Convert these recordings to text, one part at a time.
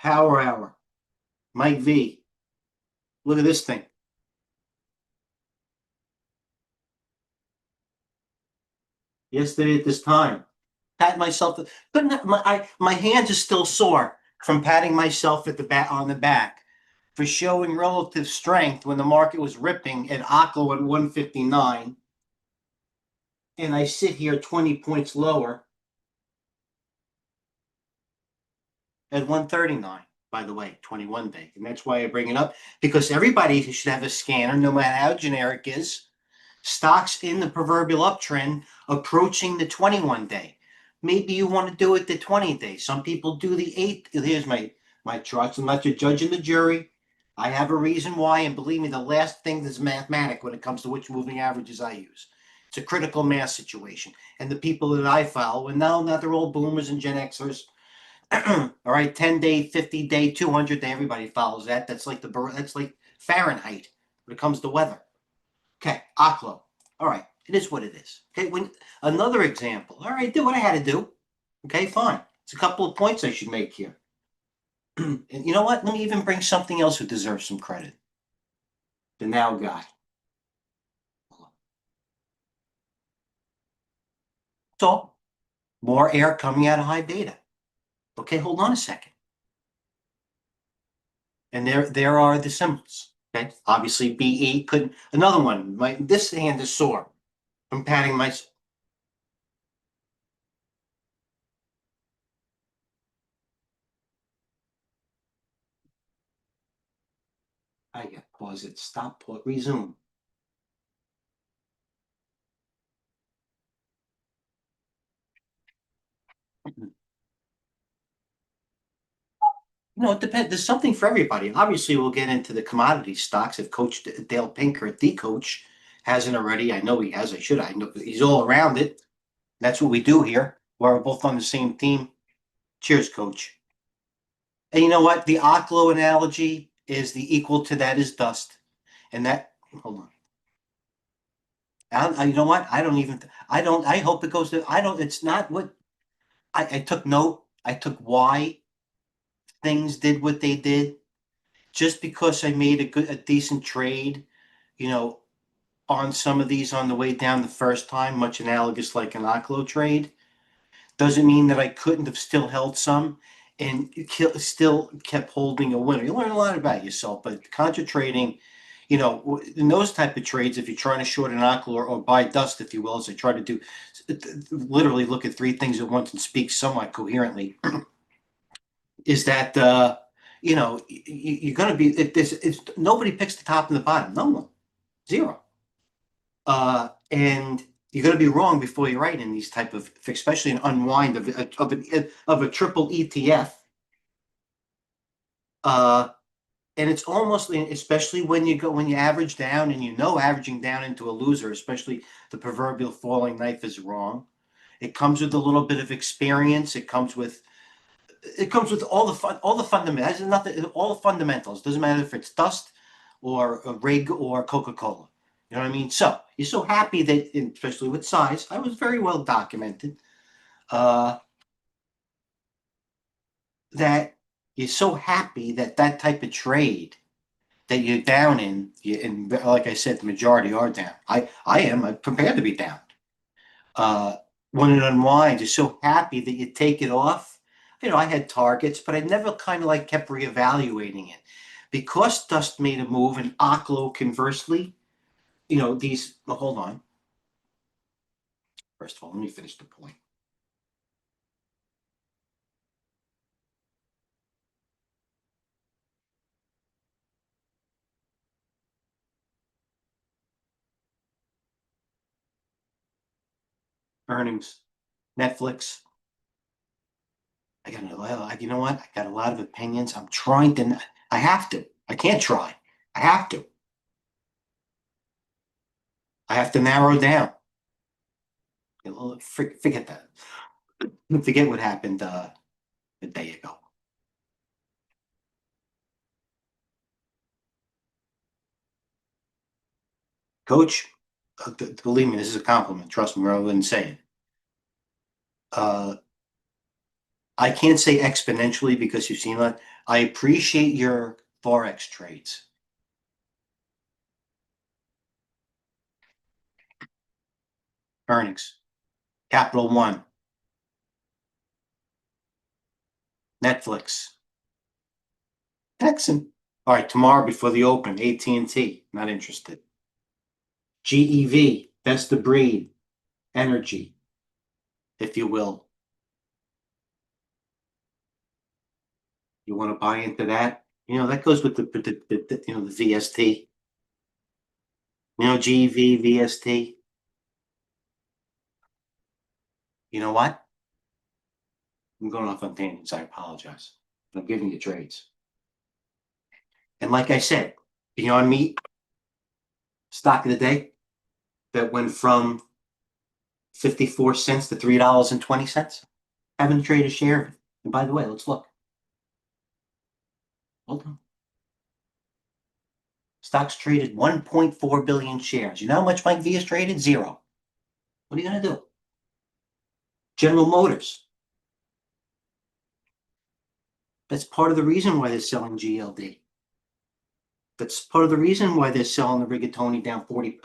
Power Hour. Mike V. Look at this thing. Yesterday at this time. Pat myself. Couldn't my hands are still sore from patting myself at the back on the back for showing relative strength when the market was ripping at Oclo at 159, and I sit here 20 points lower at 139. By the way, 21 day, and that's why I bring it up because everybody should have a scanner, no matter how generic it is. Stocks in the proverbial uptrend approaching the 21 day. Maybe you want to do it the 20 day. Some people do the 8. Here's my charts. I'm not your judge and the jury. I have a reason why, and believe me, the last thing that's mathematic when it comes to which moving averages I use. It's a critical mass situation. And the people that I follow, and now they're all boomers and Gen Xers. All right, 10 day, 50 day, 200 day, everybody follows that. That's like Fahrenheit when it comes to weather. Okay, Aklo. All right, it is what it is. Okay, another example. All right, do what I had to do. Okay, fine. It's a couple of points I should make here. And you know what? Let me even bring something else who deserves some credit. The now guy. So, more air coming out of high beta. Okay, hold on a second. And there are the symbols. Okay, obviously BE couldn't. Another one. This hand is sore from patting my. I got pause it. Stop. Pause. Resume. It depends. There's something for everybody. Obviously, we'll get into the commodity stocks if Coach Dale Pinker, the coach, hasn't already. I know he has. I should. I know he's all around it. That's what we do here. We're both on the same team. Cheers, Coach. And you know what? The Oklo analogy is the equal to that is dust. And that, hold on. You know what? I don't even, I don't, I hope it goes to, I don't, it's not what, I took note. I took why things did what they did. Just because I made a decent trade, you know, on some of these on the way down the first time, much analogous like an Oklo trade, doesn't mean that I couldn't have still held some and still kept holding a winner. You learn a lot about yourself, but contra trading, in those type of trades, if you're trying to short an Oklo or buy dust, if you will, as I try to do, literally look at three things at once and speak somewhat coherently, is that you're going to be if this it's nobody picks the top and the bottom, no one, zero, and you're going to be wrong before you're right in these type of, especially an unwind of a triple ETF, uh, and it's almost, especially when you average down and averaging down into a loser, especially the proverbial falling knife is wrong. It comes with a little bit of experience. It comes with all the fundamentals. Nothing, all the fundamentals. Doesn't matter if it's dust or a rig or Coca-Cola. You know what I mean? So you're so happy that, especially with size, I was very well documented. Uh, that you're so happy that that type of trade that you're down in, and like I said, the majority are down. I am. I'm prepared to be down. Uh, when it unwinds, you're so happy that you take it off. I had targets, but I never kind of like kept reevaluating it because Dust made a move and Aklo conversely. Hold on. First of all, let me finish the point. Earnings, Netflix. I got a lot. You know what? I got a lot of opinions. I'm trying to. I have to. I can't try. I have to. I have to narrow down. Forget that. Forget what happened a day ago. Coach, believe me, this is a compliment. Trust me, rather than say it. Uh, I can't say exponentially because you've seen that. I appreciate your Forex trades. Earnings. Capital One. Netflix. Texan. All right, tomorrow before the open, AT&T. Not interested. GEV. Best of breed. Energy, if you will. You want to buy into that? That goes with the VST. GEV, VST. You know what? I'm going off on tangents. I apologize. I'm giving you trades. And like I said, Beyond Meat, stock of the day, that went from 54 cents to $3.20. Haven't traded a share of it. And by the way, let's look. Hold on. Stocks traded 1.4 billion shares. You know how much Mike V has traded? Zero. What are you going to do? General Motors. That's part of the reason why they're selling GLD. That's part of the reason why they're selling the rigatoni down 40.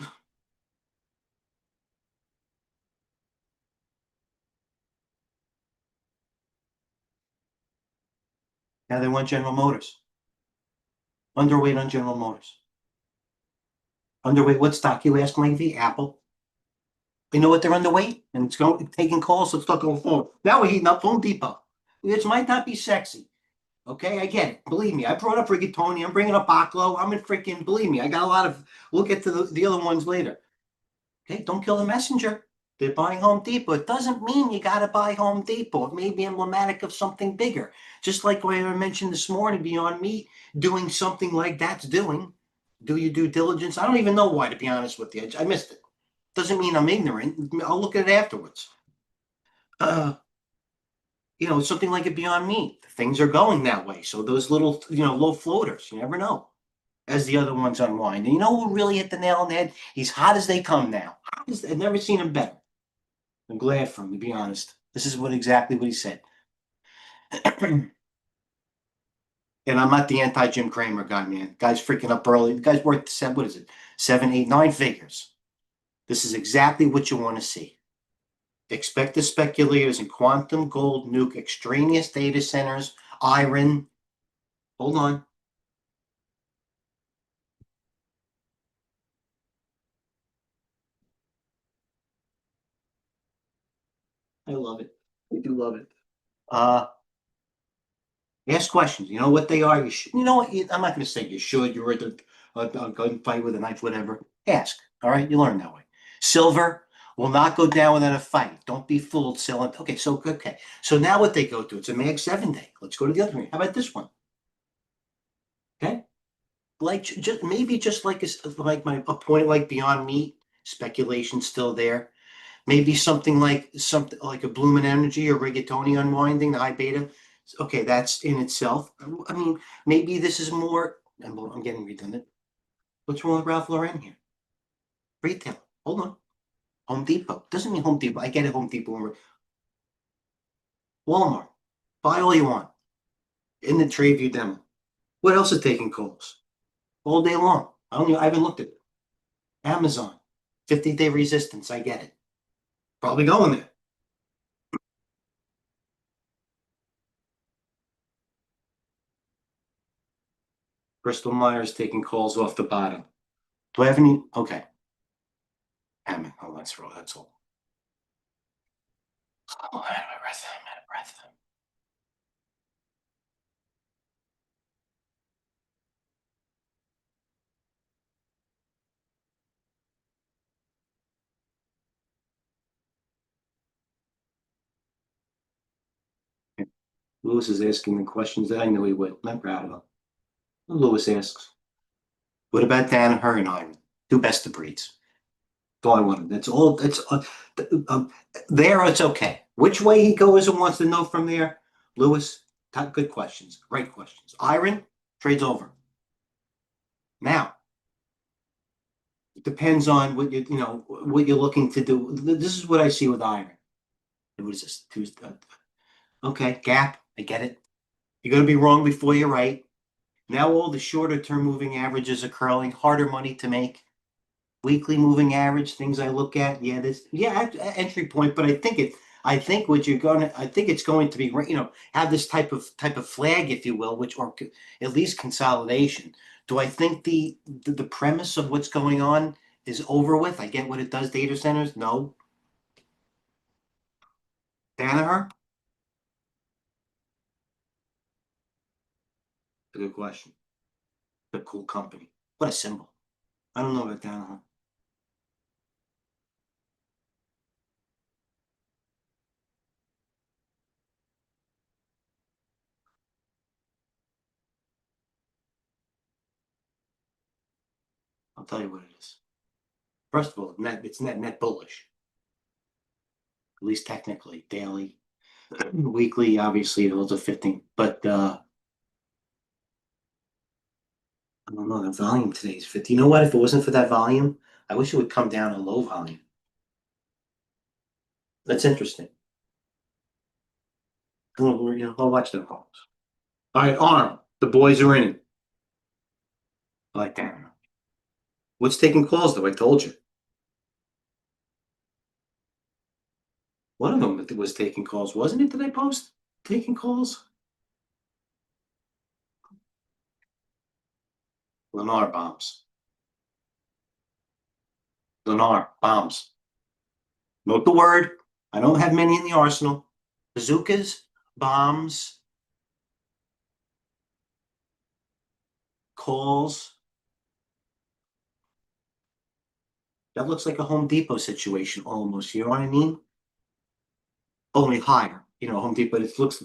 Now they want General Motors. Underweight on General Motors. Underweight, what stock you ask, Mike V? Apple. You know what they're underweight? And it's taking calls, so it's not going forward. Now we're heating up Home Depot. It might not be sexy. Okay, I get it. Believe me, I brought up rigatoni. I'm bringing up Aklo. I'm in freaking, believe me, I got a lot of, we'll get to the other ones later. Okay, don't kill the messenger. They're buying Home Depot. It doesn't mean you got to buy Home Depot. It may be emblematic of something bigger. Just like what I mentioned this morning, Beyond Meat, doing something like that's doing. Do your due diligence. I don't even know why, to be honest with you. I missed it. Doesn't mean I'm ignorant. I'll look at it afterwards. Something like a Beyond Meat. Things are going that way. So those little, low floaters, you never know as the other ones unwind. And you know who really hit the nail on the head? He's hot as they come now. I've never seen him better. I'm glad for him, to be honest. This is exactly what he said. And I'm not the anti-Jim Cramer guy, man. Guy's freaking up early. The guy's worth, what is it? 7, 8, 9 figures. This is exactly what you want to see. Expect the speculators in quantum, gold, nuke, extraneous data centers, iron. Hold on. I love it. I do love it. Ask questions. You know what they are. You know what? I'm not going to say you should. You're at a gunfight with a knife, whatever. Ask. All right. You learn that way. Silver will not go down without a fight. Don't be fooled, selling. Okay. So now what they go to? It's a Mag 7 day. Let's go to the other one. How about this one? Okay. Like maybe just like a point like Beyond Meat, speculation still there. Maybe something like a Bloomin' Energy or rigatoni unwinding, the high beta. Okay, that's in itself. I mean, maybe this is more. I'm getting redundant. What's wrong with Ralph Lauren here? Retail. Hold on. Home Depot. Doesn't mean Home Depot. I get it, Home Depot. Walmart. Buy all you want. In the Tradeview demo. What else is taking calls? All day long. I haven't looked at it. Amazon. 50-day resistance. I get it. Probably going there. Bristol Myers taking calls off the bottom. Do I have any? Okay. Damn it. Oh, that's all. That's all. Oh, I'm out of breath. I'm out of breath. Lewis is asking the questions that I knew he would. I'm proud of him. Lewis asks, what about Danaher and Iron? Two best of breeds. That's all I wanted. That's all. There, it's okay. Which way he goes and wants to know from there, Lewis, good questions. Great questions. Iron, trades over. Now, it depends on what you're looking to do. This is what I see with Iron. What is this? Tuesday. Okay, gap. I get it. You're gonna be wrong before you're right. Now all the shorter term moving averages are curling, harder money to make. Weekly moving average, things I look at, yeah, this, yeah, entry point, but I think what you're gonna, I think it's going to be, have this type of flag, if you will, which, or at least consolidation. Do I think the premise of what's going on is over with? I get what it does, data centers, no. Danaher, a good question. A cool company. What a symbol. I don't know about Danaher. I'll tell you what it is. First of all, it's net bullish, at least technically, daily. Weekly, obviously, those are 15, but I don't know. The volume today is 50. You know what? If it wasn't for that volume, I wish it would come down on low volume. That's interesting. I'll watch them calls. All right, arm. The boys are in. I like that. What's taking calls though? I told you. One of them was taking calls, wasn't it? Did I post taking calls? Lennar bombs. Lennar bombs. Note the word. I don't have many in the arsenal. Bazookas, bombs, calls. That looks like a Home Depot situation almost. You know what I mean? Only higher. Home Depot. It looks.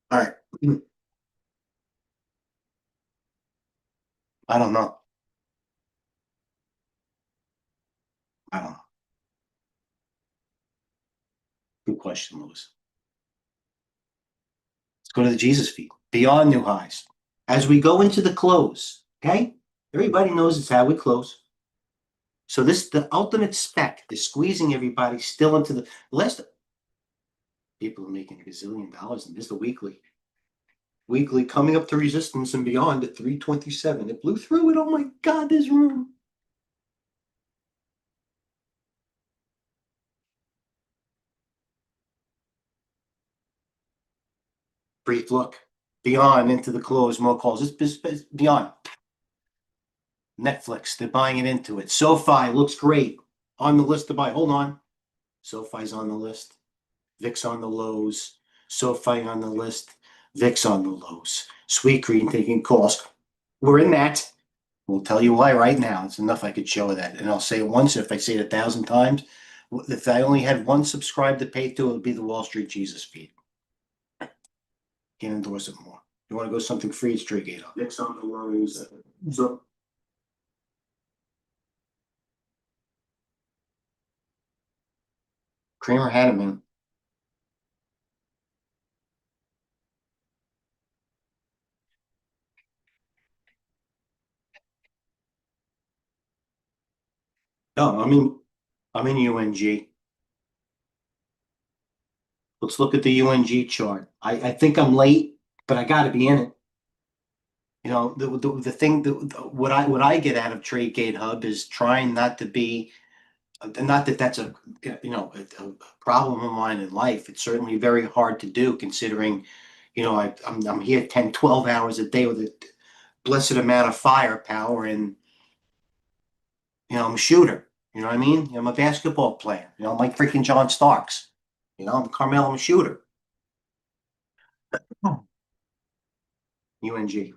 All right. I don't know. I don't know. Good question, Lewis. Let's go to the Jesus feed. Beyond new highs. As we go into the close, okay? Everybody knows it's how we close. So the ultimate spec is squeezing everybody still into the last. People are making a gazillion dollars, and this is the weekly. Weekly coming up to resistance and beyond at 327. It blew through it. Oh my God, there's room. Brief look. Beyond into the close, more calls. It's beyond. Netflix, they're buying it into it. SoFi looks great. On the list to buy. Hold on. SoFi's on the list. VIX on the lows. SoFi on the list. VIX on the lows. Sweet Green taking calls. We're in that. We'll tell you why right now. It's enough I could show that. And I'll say it once. If I say it 1,000 times, if I only had one subscribe to pay to, it would be the Wall Street Jesus feed. Can't endorse it more. You want to go something free, it's TradeGateHub. VIX on the lows. So Kramer had him in. No, I'm in UNG. Let's look at the UNG chart. I think I'm late, but I got to be in it. The thing that what I get out of TradeGateHub is trying not to be, not that that's a problem of mine in life. It's certainly very hard to do considering, I'm here 10, 12 hours a day with a blessed amount of firepower and, I'm a shooter. You know what I mean? I'm a basketball player. I'm like freaking John Starks. I'm Carmelo, I'm a shooter. UNG.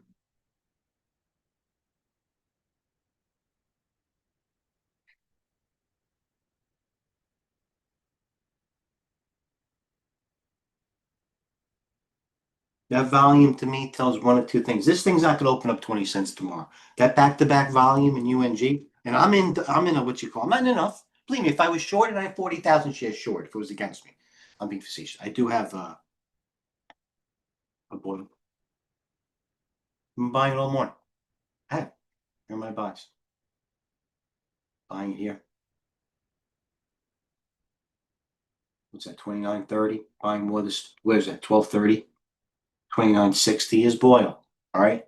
That volume to me tells one of two things. This thing's not going to open up 20 cents tomorrow. That back-to-back volume in UNG, and I'm in a what you call, I'm not in enough. Believe me, if I was short and I have 40,000 shares short, if it was against me, I'm being facetious. I do have a board. I'm buying it all morning. Hey, here are my buys. Buying it here. what's that, 29.30, buying more this, where's that, 12.30? 29.60 is Boyle, all right?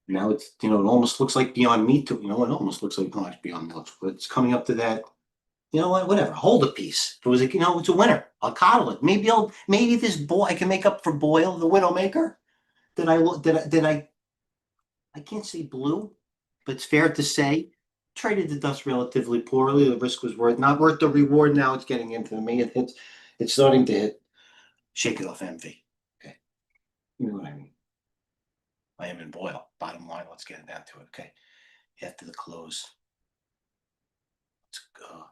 Now it's, it almost looks like Beyond Meat to, it almost looks like, no, it's Beyond Meat, but it's coming up to that, you know what, whatever, hold a piece. If it was, it's a winner, I'll coddle it. Maybe this boy, I can make up for Boyle, the Widowmaker, I can't say blue, but it's fair to say traded the dust relatively poorly. The risk was not worth the reward. Now it's getting into me. It's starting to hit. Shake it off envy. Okay. You know what I mean? I am in Boyle. Bottom line, let's get it down to it. Okay. After the close, let's go.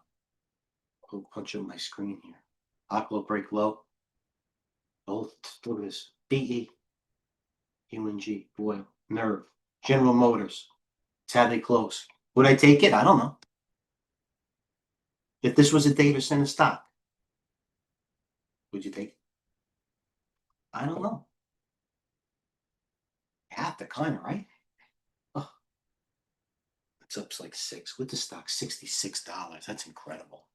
I'll punch up my screen here. Aqua break low. Oh, look at this. BE, UNG, Boyle, Nerve, General Motors. It's how they close. Would I take it? I don't know. If this was a data center stock, would you take it? I don't know. You have to kind of, right? Oh, it's up like six. With the stock, $66. That's incredible.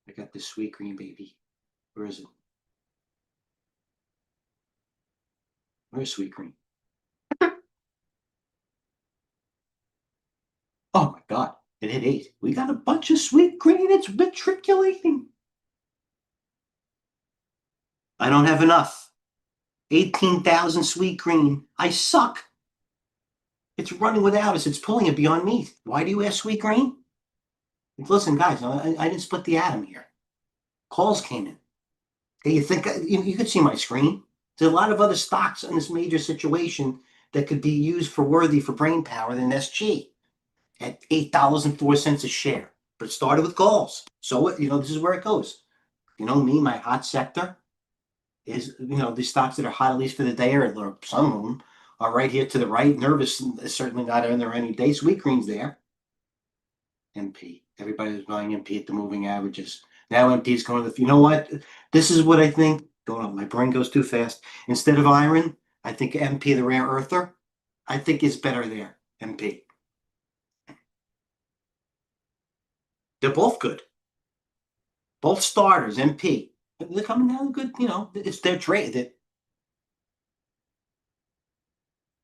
I got this sweet green baby. Where is it? Where's sweet green? Oh my God. It hit 8. We got a bunch of sweet green. It's matriculating. I don't have enough. 18,000 sweet green. I suck. It's running without us. It's pulling it Beyond Meat. Why do you ask sweet green? Listen, guys, I didn't split the atom here. Calls came in. Hey, you think you could see my screen? There's a lot of other stocks in this major situation that could be used for worthy for brain power than SG at $8.04 a share. But it started with calls. So this is where it goes. Me, my hot sector is the stocks that are hot at least for the day, or some of them are right here to the right. Nervous is certainly not in there any day. Sweet green's there. MP. Everybody's buying MP at the moving averages. Now MP is going to the, you know what? This is what I think. Going on, my brain goes too fast. Instead of iron, I think MP, the rare earther, I think is better there. MP. They're both good. Both starters, MP. They're coming down good, it's their trade.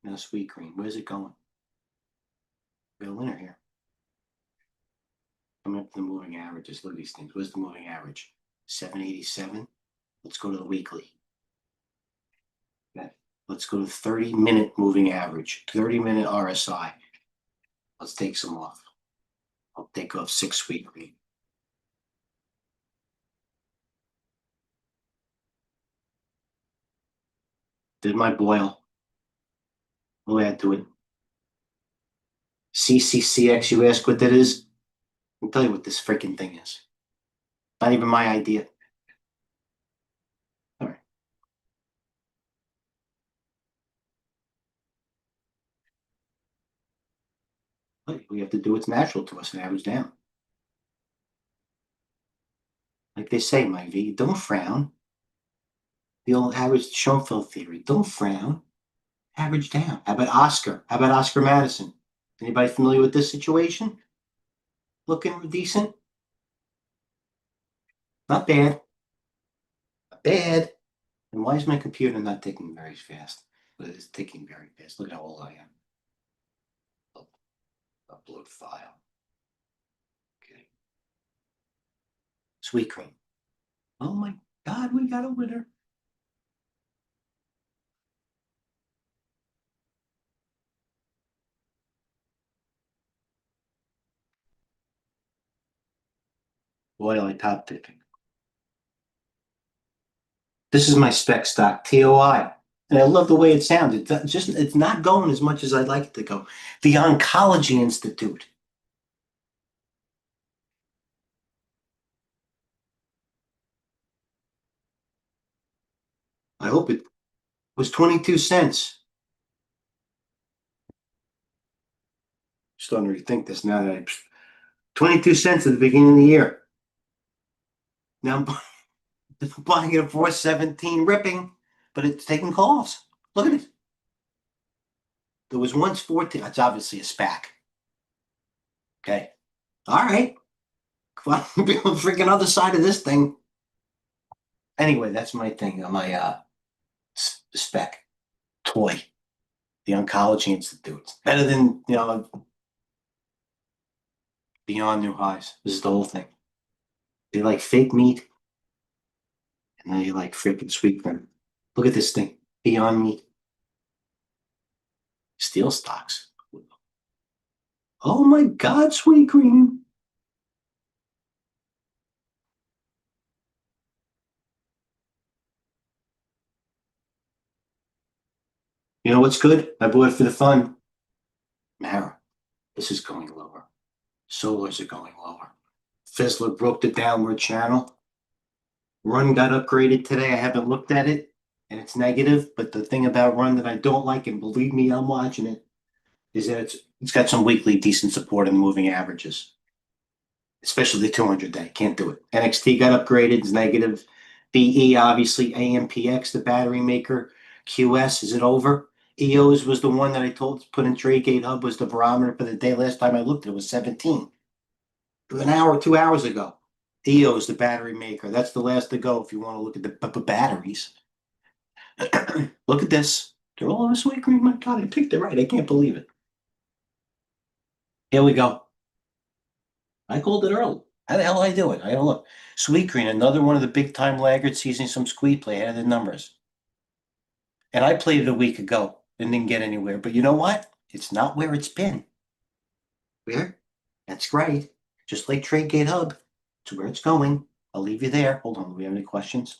Now, sweet green, where's it going? We got a winner here. Coming up to the moving averages. Look at these things. Where's the moving average? 787. Let's go to the weekly. Okay. Let's go to 30-minute moving average, 30-minute RSI. Let's take some off. I'll take off 6 sweet green. Did my Boyle. We'll add to it. CCCX, you ask what that is? I'll tell you what this freaking thing is. Not even my idea. All right. We have to do what's natural to us and average down. Like they say, Mike V, don't frown. The old average Schoenfeld theory. Don't frown. Average down. How about Oscar? How about Oscar Madison? Anybody familiar with this situation? Looking decent? Not bad. Not bad. And why is my computer not ticking very fast? But it's ticking very fast. Look at how old I am. Upload file. Okay. Sweet cream. Oh my God, we got a winner. Boy, I top tipping. This is my spec stock, TOI. And I love the way it sounds. It's not going as much as I'd like it to go. The Oncology Institute. I hope it was 22 cents. Starting to rethink this now that 22 cents at the beginning of the year. Now I'm buying it at 417 ripping, but it's taking calls. Look at it. There was once 14. That's obviously a SPAC. Okay. All right. Well, be on the freaking other side of this thing. Anyway, that's my thing on my spec toy, the Oncology Institute. It's better than, Beyond New Highs. This is the whole thing. They like fake meat and they like freaking sweet cream. Look at this thing. Beyond Meat. Steel stocks. Oh my God, sweet cream. You know what's good? I bought it for the fun. Mara. This is going lower. Solars are going lower. Fizzler broke the downward channel. Run got upgraded today. I haven't looked at it and it's negative. But the thing about Run that I don't like, and believe me, I'm watching it, is that it's got some weekly decent support in the moving averages, especially the 200 day. Can't do it. NXT got upgraded. It's negative. BE, obviously, AMPX, the battery maker. QS, is it over? EOS was the one that I told to put in TradeGateHub was the barometer for the day. Last time I looked, it was 17. An hour, 2 hours ago. EOS, the battery maker. That's the last to go if you want to look at the batteries. Look at this. They're all on a sweet green. My God, I picked it right. I can't believe it. Here we go. I called it early. How the hell I do it? I don't look. Sweet green, another one of the big time laggards using some squeeze play out of the numbers. And I played it a week ago and didn't get anywhere. But you know what? It's not where it's been. Where? That's great. Just like TradeGateHub. It's where it's going. I'll leave you there. Hold on. Do we have any questions?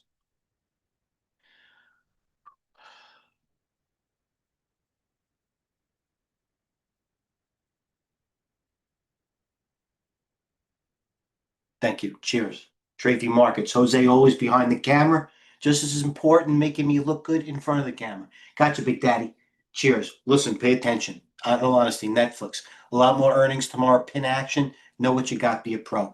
Thank you. Cheers. Tradeview Markets. Jose always behind the camera. Just as important, making me look good in front of the camera. Gotcha, Big Daddy. Cheers. Listen, pay attention. In all honesty, Netflix. A lot more earnings tomorrow. Pin action. Know what you got. Be a pro.